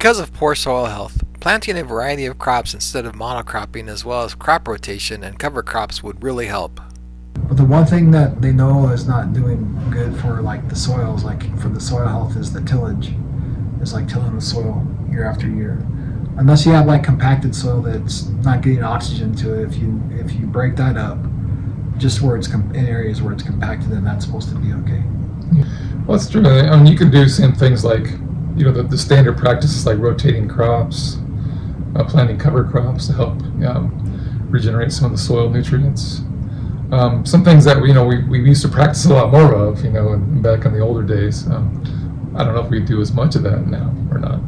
Because of poor soil health, planting a variety of crops instead of monocropping as well as crop rotation and cover crops would really help. But the one thing that they know is not doing good for like the soils, like for the soil health, is the tillage. It's like tilling the soil year after year. Unless you have like compacted soil that's not getting oxygen to it, if you break that up, just where it's in areas where it's compacted, then that's supposed to be okay. Well, that's true. I mean, you can do some things like, the standard practices like rotating crops, planting cover crops to help regenerate some of the soil nutrients. Some things that we used to practice a lot more of, back in the older days. I don't know if we do as much of that now or not.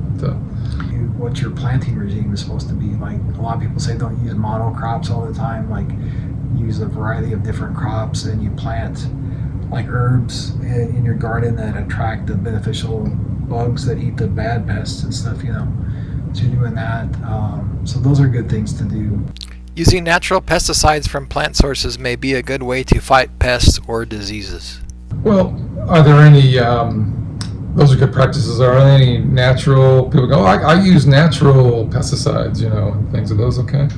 What your planting regime is supposed to be like. A lot of people say don't use monocrops all the time. Like, use a variety of different crops, and you plant like herbs in your garden that attract the beneficial bugs that eat the bad pests and stuff. So you're doing that. So those are good things to do. Using natural pesticides from plant sources may be a good way to fight pests or diseases. Well, are there any, those are good practices, are there any natural, people go, I use natural pesticides, and things, are those okay?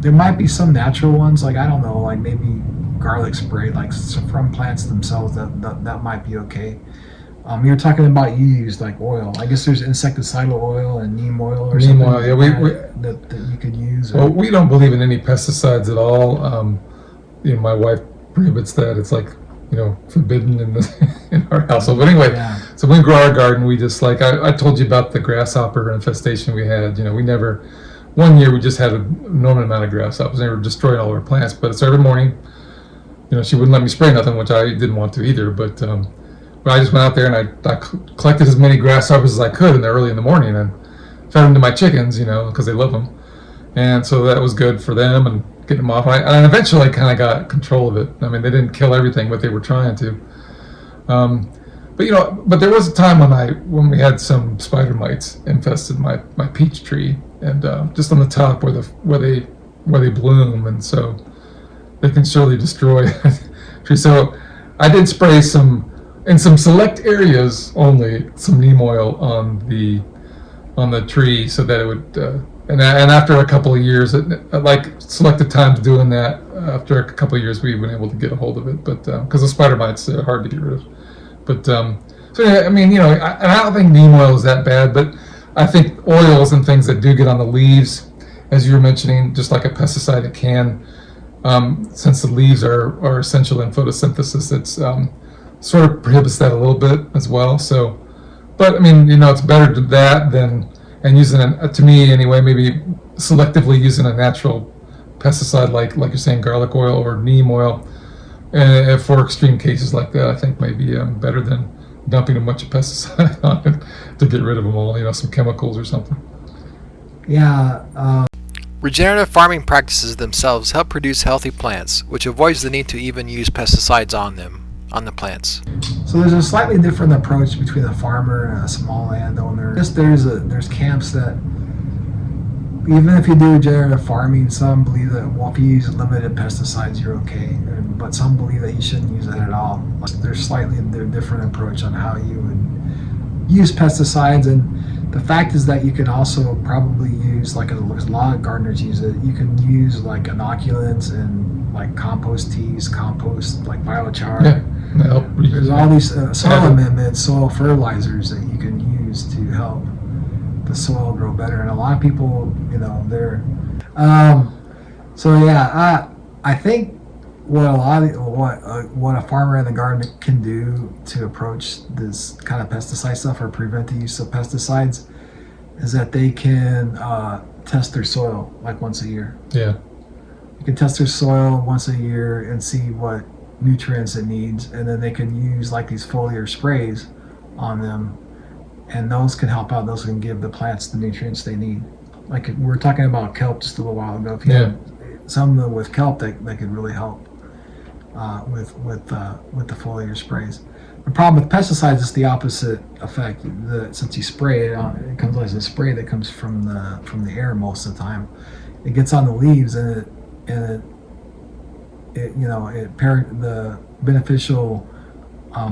There might be some natural ones, like, I don't know, like maybe garlic spray, like from plants themselves, that might be okay. You're talking about you use like oil. I guess there's insecticidal oil and neem oil or something Oil, yeah, that you could use. Well, we don't believe in any pesticides at all. My wife prohibits that. It's like, forbidden in our household. But anyway, Yeah. So when we grow our garden, we just like, I told you about the grasshopper infestation we had. We never, one year we just had an enormous amount of grasshoppers. They were destroying all our plants. But it's every morning, she wouldn't let me spray nothing, which I didn't want to either. But I just went out there and I collected as many grasshoppers as I could early in the morning and fed them to my chickens, because they love them. And so that was good for them and getting them off. And eventually I kind of got control of it. I mean, they didn't kill everything, but they were trying to. But there was a time when we had some spider mites infested my peach tree, and just on the top where they bloom, and so they can surely destroy tree. So I did spray in some select areas only, some neem oil on the tree, so that it would. And after a couple of years, like selected times doing that, after a couple of years, we've been able to get a hold of it. But because the spider mites are hard to get rid of. But so yeah, I mean, I don't think neem oil is that bad, but I think oils and things that do get on the leaves, as you were mentioning, just like a pesticide, it can. Since the leaves are essential in photosynthesis, it's sort of prohibits that a little bit as well. So, but I mean, it's better to that than using to me anyway, maybe selectively using a natural pesticide like you're saying, garlic oil or neem oil, for extreme cases like that. I think maybe better than dumping a bunch of pesticide on it to get rid of them all. Some chemicals or something. Yeah. Regenerative farming practices themselves help produce healthy plants, which avoids the need to even use pesticides on the plants. So there's a slightly different approach between a farmer and a small landowner. There's camps that, even if you do regenerative farming, some believe that if you use limited pesticides, you're okay. But some believe that you shouldn't use that at all. There's a different approach on how you would use pesticides. And the fact is that you can also probably use, like a lot of gardeners use it, you can use like inoculants and like compost teas, like biochar. Yeah. There's all these soil amendments, soil fertilizers that you can use to help the soil grow better. And a lot of people, they're so yeah, I think what a farmer in the garden can do to approach this kind of pesticide stuff or prevent the use of pesticides is that they can test their soil like once a year. Yeah. You can test their soil once a year and see what nutrients it needs, and then they can use like these foliar sprays on them, and those can help out. Those can give the plants the nutrients they need. Like we were talking about kelp just a little while ago. If you have some with kelp that could really help with the foliar sprays. The problem with pesticides is the opposite effect. Since you spray it, it comes as a spray that comes from the air most of the time. It gets on the leaves and the beneficial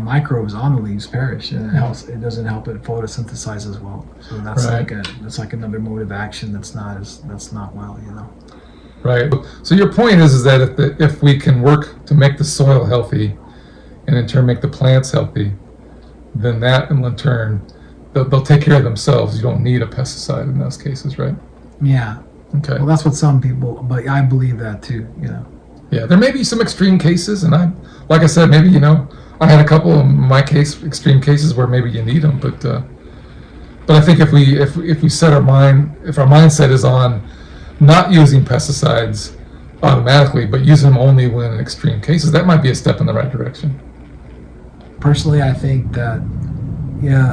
microbes on the leaves perish, and it doesn't help it photosynthesize as well. So that's Right. that's like another mode of action that's not well, you know. Right. So your point is that if we can work to make the soil healthy, and in turn make the plants healthy, then that in turn they'll take care of themselves. You don't need a pesticide in those cases, right? Yeah. Okay. Well, that's what some people, but I believe that too, you know. Yeah, there may be some extreme cases, and like I said, maybe I had a couple of my extreme cases where maybe you need them, but I think if we set our mindset is on not using pesticides automatically, but using them only when in extreme cases, that might be a step in the right direction. Personally, I think that,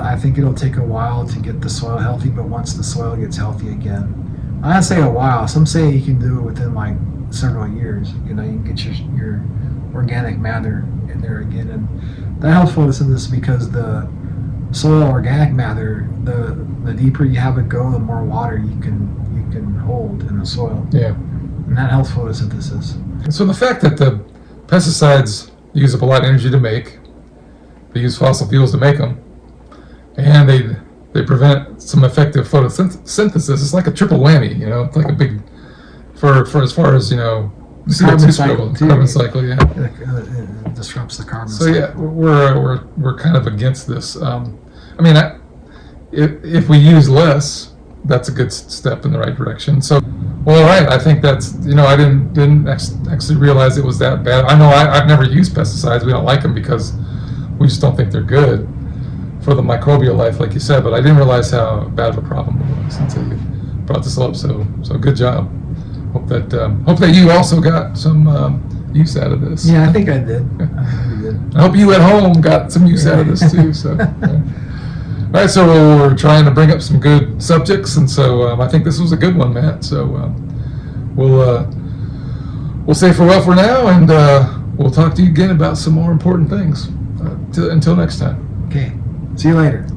I think it'll take a while to get the soil healthy, but once the soil gets healthy again, I say a while. Some say you can do it within like several years. You can get your organic matter in there again, and that helps photosynthesis because the soil organic matter, the deeper you have it go, the more water you can hold in the soil. Yeah. And that helps photosynthesis. And so the fact that the pesticides use up a lot of energy to make, they use fossil fuels to make them, and they prevent some effective photosynthesis. It's like a triple whammy, It's like a big for as far as Carbon cycle too. Carbon cycle, yeah. It disrupts the carbon So cycle. yeah, we're kind of against this. If we use less, that's a good step in the right direction. So, well, all right. I think that's I didn't actually realize it was that bad. I know I've never used pesticides. We don't like them because we just don't think they're good for the microbial life, like you said. But I didn't realize how bad of a problem it was until you brought this up. So good job. Hope that you also got some use out of this. Yeah, I think I did. I think we did. I hope you at home got some use out of this too. So, yeah. All right, so we're trying to bring up some good subjects, and so I think this was a good one, Matt. So we'll say farewell for now, and we'll talk to you again about some more important things. Until next time. Okay. See you later.